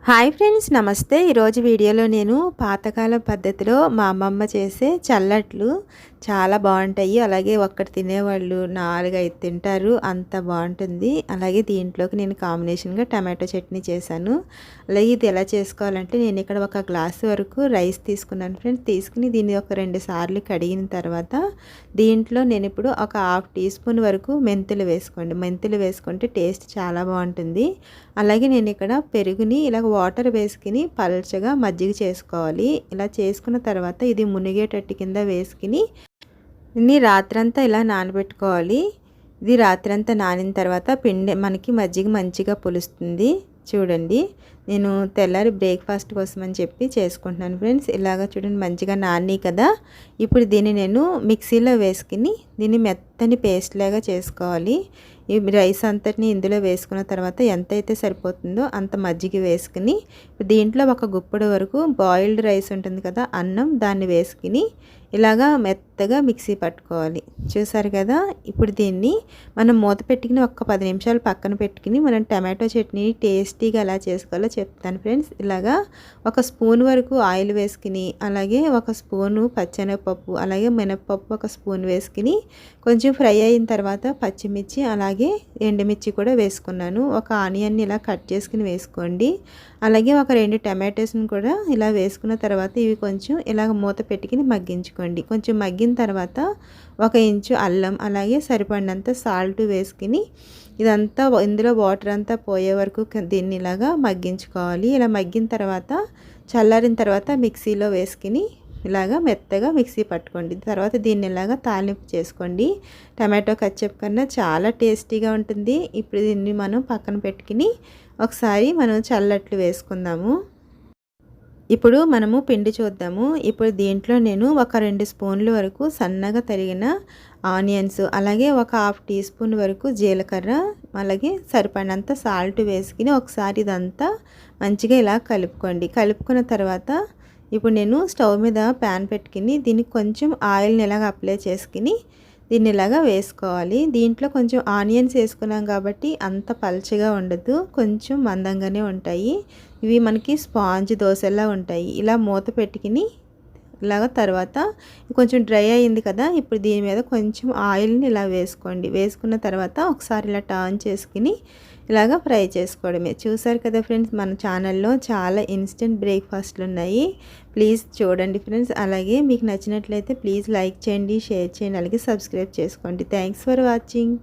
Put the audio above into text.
Hi friends, నమస్తే. ఈరోజు వీడియోలో నేను పాతకాలం పద్ధతిలో మా అమ్మమ్మ చేసే చల్లట్లు చాలా బాగుంటాయి. అలాగే ఒక్కటి తినేవాళ్ళు 4, 5 తింటారు, అంత బాగుంటుంది. అలాగే దీంట్లోకి నేను కాంబినేషన్గా టమాటో చట్నీ చేశాను. అలాగే ఇది ఎలా చేసుకోవాలంటే, నేను ఇక్కడ ఒక గ్లాసు వరకు రైస్ తీసుకున్నాను ఫ్రెండ్స్. తీసుకుని దీన్ని ఒక 2 సార్లు కడిగిన తర్వాత దీంట్లో నేను ఇప్పుడు ఒక 1/2 టీ స్పూన్ వరకు మెంతులు వేసుకోండి. మెంతులు వేసుకుంటే టేస్ట్ చాలా బాగుంటుంది. అలాగే నేను ఇక్కడ పెరుగుని ఇలా వాటర్ వేసుకుని పల్చగా మజ్జిగ చేసుకోవాలి. ఇలా చేసుకున్న తర్వాత ఇది మునిగేటట్టు కింద వేసుకుని దీన్ని రాత్రంతా ఇలా నానబెట్టుకోవాలి. ఇది రాత్రంతా నానిన తర్వాత పిండి మనకి మజ్జిగ మంచిగా పులుస్తుంది. చూడండి, నేను తెల్లారి బ్రేక్ఫాస్ట్ కోసం అని చెప్పి చేసుకుంటున్నాను ఫ్రెండ్స్. ఇలాగ చూడండి, మంచిగా నాని కదా. ఇప్పుడు దీన్ని నేను మిక్సీలో వేసుకుని దీన్ని మెత్తని పేస్ట్ లాగా చేసుకోవాలి. ఈ రైస్ అంతటిని ఇందులో వేసుకున్న తర్వాత ఎంతైతే సరిపోతుందో అంత మజ్జిగ వేసుకుని దీంట్లో ఒక గుప్పెడు వరకు బాయిల్డ్ రైస్ ఉంటుంది కదా, అన్నం, దాన్ని వేసుకుని ఇలాగా మెత్తగా మిక్సీ పట్టుకోవాలి. చూసారు కదా. ఇప్పుడు దీన్ని మనం మూత పెట్టుకుని ఒక 10 నిమిషాలు పక్కన పెట్టుకుని మనం టమాటో చట్నీ టేస్టీగా ఎలా చేసుకోవాలో చెప్తాను ఫ్రెండ్స్. ఇలాగా ఒక స్పూన్ వరకు ఆయిల్ వేసుకుని, అలాగే ఒక స్పూను పచ్చెనగపప్పు, అలాగే మినపప్పు ఒక స్పూన్ వేసుకుని కొంచెం ఫ్రై అయిన తర్వాత పచ్చిమిర్చి అలాగే ఎండుమిర్చి కూడా వేసుకున్నాను. ఒక ఆనియన్ని ఇలా కట్ చేసుకుని వేసుకోండి. అలాగే ఒక 2 టమాటోస్ని కూడా ఇలా వేసుకున్న తర్వాత ఇవి కొంచెం ఇలాగ మూత పెట్టుకుని మగ్గించుకోండి. కొంచెం మగ్గిన తర్వాత 1 ఇంచు అల్లం, అలాగే సరిపడినంత సాల్ట్ వేసుకుని ఇదంతా ఇందులో వాటర్ అంతా పోయే వరకు దీన్ని ఇలాగా మగ్గించుకోవాలి. ఇలా మగ్గిన తర్వాత చల్లారిన తర్వాత మిక్సీలో వేసుకుని ఇలాగా మెత్తగా మిక్సీ పట్టుకోండి. తర్వాత దీన్ని ఇలాగా తాలింపు చేసుకోండి. టమాటో కచ్చప్ కన్నా చాలా టేస్టీగా ఉంటుంది. ఇప్పుడు దీన్ని మనం పక్కన పెట్టుకుని ఒకసారి మనం చల్లట్లు వేసుకుందాము. ఇప్పుడు మనము పిండి చూద్దాము. ఇప్పుడు దీంట్లో నేను ఒక 2 స్పూన్ల వరకు సన్నగా తరిగిన ఆనియన్స్, అలాగే ఒక 1/2 టీ స్పూన్ వరకు జీలకర్ర, అలాగే సరిపడినంత సాల్ట్ వేసుకుని ఒకసారి ఇదంతా మంచిగా ఇలా కలుపుకోండి. కలుపుకున్న తర్వాత ఇప్పుడు నేను స్టవ్ మీద ప్యాన్ పెట్టుకుని దీనికి కొంచెం ఆయిల్ని ఇలాగ అప్లై చేసుకుని దీన్ని ఇలాగా వేసుకోవాలి. దీంట్లో కొంచెం ఆనియన్స్ వేసుకున్నాం కాబట్టి అంత పల్చగా ఉండదు, కొంచెం మందంగానే ఉంటాయి. ఇవి మనకి స్పాంజ్ దోశలా ఉంటాయి. ఇలా మూత పెట్టుకుని ఇలాగ తర్వాత కొంచెం డ్రై అయింది కదా. ఇప్పుడు దీని మీద కొంచెం ఆయిల్ని ఇలా వేసుకోండి. వేసుకున్న తర్వాత ఒకసారి ఇలా టర్న్ చేసుకుని ఇలాగ ఫ్రై చేసుకోవడమే. చూసారు కదా ఫ్రెండ్స్, మన ఛానల్లో చాలా ఇన్స్టెంట్ బ్రేక్ఫాస్ట్లు ఉన్నాయి. ప్లీజ్ చూడండి ఫ్రెండ్స్. అలాగే మీకు నచ్చినట్లయితే ప్లీజ్ లైక్ చేయండి, షేర్ చేయండి, అలాగే సబ్స్క్రైబ్ చేసుకోండి. Thanks for watching.